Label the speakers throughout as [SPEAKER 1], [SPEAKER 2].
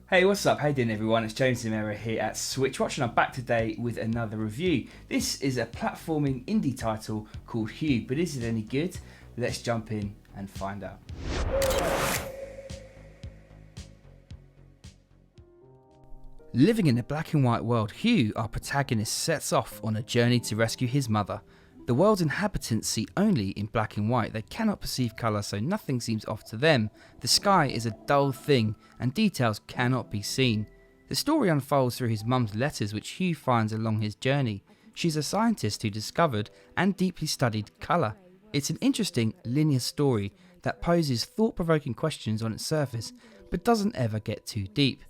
[SPEAKER 1] Hey, what's up? How you doing, everyone? It's James here at SwitchWatch, and I'm back today with another review. This is a platforming indie title called Hue, but is it any good? Let's jump in and find out. Living in a black and white world, Hue, our protagonist, sets off on a journey to rescue his mother. The world's inhabitants see only in black and white. They cannot perceive colour, so nothing seems off to them. The sky is a dull thing, and details cannot be seen. The story unfolds through his mum's letters, which Hugh finds along his journey. She's a scientist who discovered and deeply studied colour. It's an interesting, linear story that poses thought-provoking questions on its surface, but doesn't ever get too deep.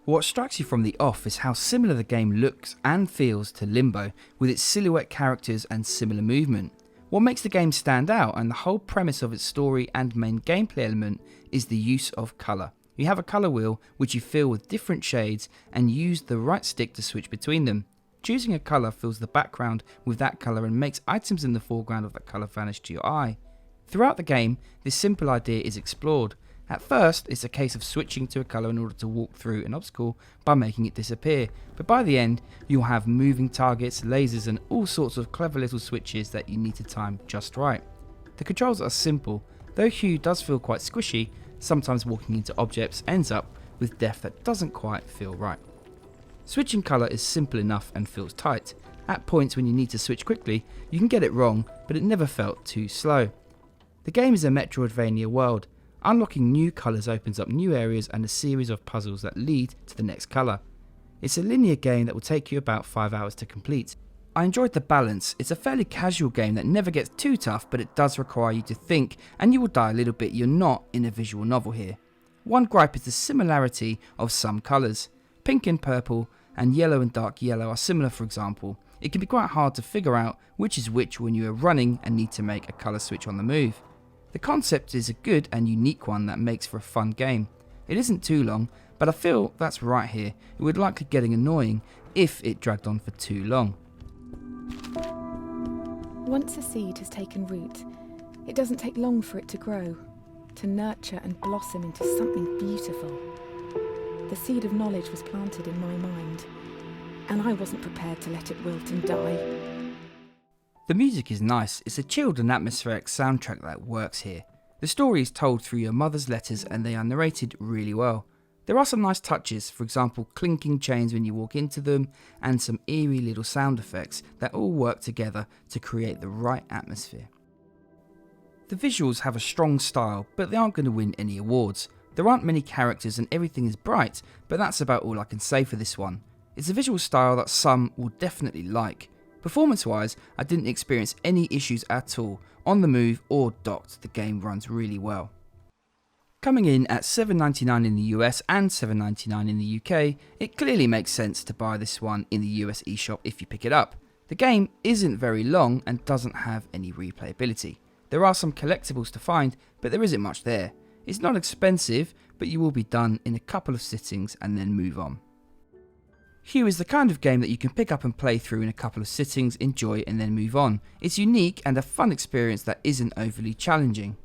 [SPEAKER 1] What strikes you from the off is how similar the game looks and feels to Limbo, with its silhouette characters and similar movement. What makes the game stand out, and the whole premise of its story and main gameplay element, is the use of colour. You have a colour wheel which you fill with different shades and use the right stick to switch between them. Choosing a colour fills the background with that colour and makes items in the foreground of that colour vanish to your eye. Throughout the game, this simple idea is explored. At first, it's a case of switching to a colour in order to walk through an obstacle by making it disappear, but by the end, you'll have moving targets, lasers and all sorts of clever little switches that you need to time just right. The controls are simple, though Hue does feel quite squishy. Sometimes walking into objects ends up with depth that doesn't quite feel right. Switching colour is simple enough and feels tight. At points when you need to switch quickly, you can get it wrong, but it never felt too slow. The game is a Metroidvania world. Unlocking new colours opens up new areas and a series of puzzles that lead to the next colour. It's a linear game that will take you about 5 hours to complete. I enjoyed the balance. It's a fairly casual game that never gets too tough, but it does require you to think, and you will die a little bit. You're not in a visual novel here. One gripe is the similarity of some colours. Pink and purple and yellow and dark yellow are similar, for example. It can be quite hard to figure out which is which when you are running and need to make a colour switch on the move. The concept is a good and unique one that makes for a fun game. It isn't too long, but I feel that's right here. It would likely getting annoying if it dragged on for too long.
[SPEAKER 2] Once a seed has taken root, it doesn't take long for it to grow, to nurture and blossom into something beautiful. The seed of knowledge was planted in my mind, and I wasn't prepared to let it wilt and die.
[SPEAKER 1] The music is nice. It's a chilled and atmospheric soundtrack that works here. The story is told through your mother's letters and they are narrated really well. There are some nice touches, for example clinking chains when you walk into them and some eerie little sound effects that all work together to create the right atmosphere. The visuals have a strong style, but they aren't going to win any awards. There aren't many characters and everything is bright, but that's about all I can say for this one. It's a visual style that some will definitely like. Performance-wise, I didn't experience any issues at all. On the move or docked, the game runs really well. Coming in at $7.99 in the US and $7.99 in the UK, it clearly makes sense to buy this one in the US eShop if you pick it up. The game isn't very long and doesn't have any replayability. There are some collectibles to find, but there isn't much there. It's not expensive, but you will be done in a couple of sittings and then move on. Hue is the kind of game that you can pick up and play through in a couple of sittings, enjoy and then move on. It's unique and a fun experience that isn't overly challenging.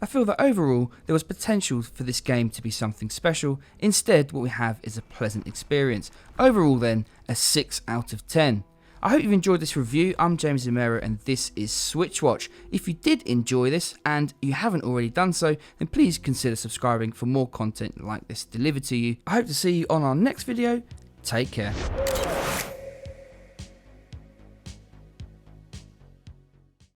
[SPEAKER 1] I feel that overall there was potential for this game to be something special. Instead, what we have is a pleasant experience. Overall then, a 6 out of 10. I hope you've enjoyed this review. I'm James and this is SwitchWatch. If you did enjoy this and you haven't already done so, then please consider subscribing for more content like this delivered to you. I hope to see you on our next video. Take care.